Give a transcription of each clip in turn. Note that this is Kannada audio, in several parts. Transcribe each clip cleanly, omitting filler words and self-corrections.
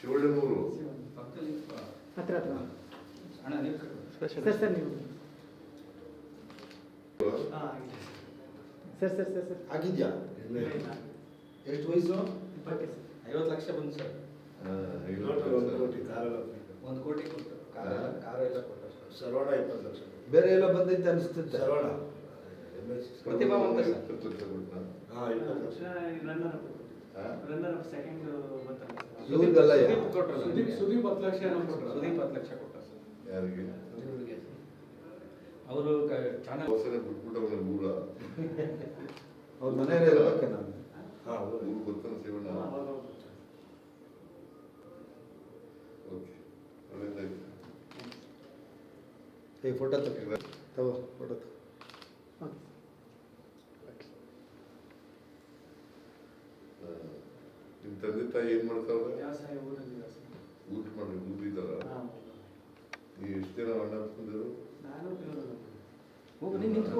ಶಿವಳ್ಳಿಮೂರು ಪಕ್ಕದಲ್ಲಿ ಹತ್ರ ಹತ್ರ ಅಣ್ಣ ನೀವು ಸರ್ ಸರ್ ನೀವು ಸರ್ ಸರ್ ಸರ್ ಸರ್ ಆಗಿದ್ಯಾ ಎಷ್ಟು ವಯಸ್ಸು 50 ಲಕ್ಷ ಬಂತು ಸರ್. 1 ಕೋಟಿ ಕೊಟ್ಟು ಕಾರು ಎಲ್ಲ ಕೊಟ್ಟು ಸರ್. ಸರ್ವಣ 20 ಲಕ್ಷ. ಬೇರೆ ಎಲ್ಲ ಬಂದೈತೆ ಅನಿಸ್ತೈತೆ. ಸರ್ವಣ ಪ್ರತಿಭಾವಂತ ಸರ್. 20 ಲಕ್ಷ ಕೊಟ್ನಾ? 20 ಲಕ್ಷ. ಇವ್ರಿಗೆಲ್ಲ ಸುದೀಪ್ ಕೊಟ್ರಲ್ಲ ನಿಮಗೆ? ಸುದೀಪ್ 10 ಲಕ್ಷ ಏನೋ ಕೊಟ್ರು. ಸುದೀಪ್ 10 ಲಕ್ಷ ಕೊಟ್ಟ ಸರ್. ಯಾರಿಗೆ? ಇವ್ರಿಗೆ ಅವರು ಚಾನಲ್ ಹೊಸನೆ ಬಿಟ್ಬಿಟ್ಟವ್ರೆ ಊರ. ಅವ್ರ ಮನೆಯಲ್ಲೇ ಇರ್ಬೇಕೆ ನಾನು. ಹಾ, ಹೌದು. ಊರು ಗೊತ್ತಾನ ಶಿವಣ್ಣ. ಓಕೆ, ಒಳ್ಳೆದಾಯ್ತು. ಏ ಫೋಟೋ ತಗೋ ಫೋಟೋ ತಗೋ. ನಿಮ್ಮ ತಂದೆ ತಾಯಿ ಏನ್ ಮಾಡ್ತಾವ್ರೆ? ವ್ಯವಸಾಯ ಊರಲ್ಲಿ ವ್ಯವಸಾಯ. ಊಟ ಮಾಡಿ ಊರಿದಾರ? ನೀವು ಎಷ್ಟು ಜನ ಅಣ್ಣ ಬಂದಿರು? ನಾನು ಬೆಂಗಳೂರಲ್ಲಿ. ಹೋಗು ನೀನು ನಿಂತ್ಕೋ.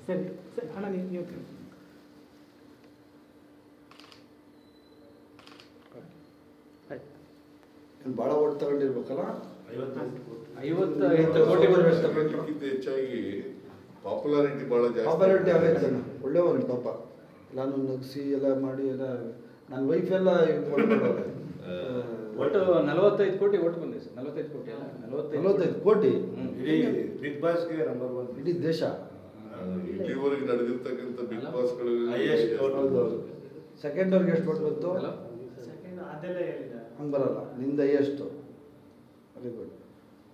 ಸರಿ ಸರಿ ಅಣ್ಣ ನೀವು ನೀನು ಭಾಳ ಓಟ್ ತಗೊಂಡಿರ್ಬೇಕಲ್ಲ. 55 ಕೋಟಿ ಬರಬೇಕು. ಅದಕ್ಕಿಂತ ಹೆಚ್ಚಾಗಿ ಪಾಪ್ಯುಲಾರಿಟಿ ಬಹಳ ಜಾಸ್ತಿ. ಪಾಪ್ಯುಲಾರಿಟಿ ಆಗೈತೆ ಒಳ್ಳೆಯವನು ಪಾಪ. ನಾನು ನಗಿಸಿ ಎಲ್ಲ ಮಾಡಿ ಎಲ್ಲ ನನ್ನ ವೈಫ್ ಎಲ್ಲ ಒಟ್ಟು 45 ಕೋಟಿ ಓಟ್ ಬಂದಿದೆ ಸರ್. 45 ಕೋಟಿ ಅಲ್ಲ 45 ಕೋಟಿ ಇಡೀ ಬಿಗ್ ಬಾಸ್ಗೆ ನಂಬರ್ 1. ಇಡೀ ದೇಶ. ಇಲ್ಲಿವರೆಗೆ ನಡೆದಿರ್ತಕ್ಕಂಥ ಬಿಗ್ ಬಾಸ್ಗಳು Highest vote. ಹೌದು. ಸೆಕೆಂಡ್ ಅವ್ರಿಗೆ ಎಷ್ಟು ಓಟ್ ಬಂತು? ಸೆಕೆಂಡ್ ಅದೆಲ್ಲ ಹೇಳಿದ. ಹಂಗೆ ಬರಲ್ಲ. ನಿಂದ ಎಷ್ಟು? Very good.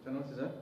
ನಮಸ್ತೆ ಸರ್.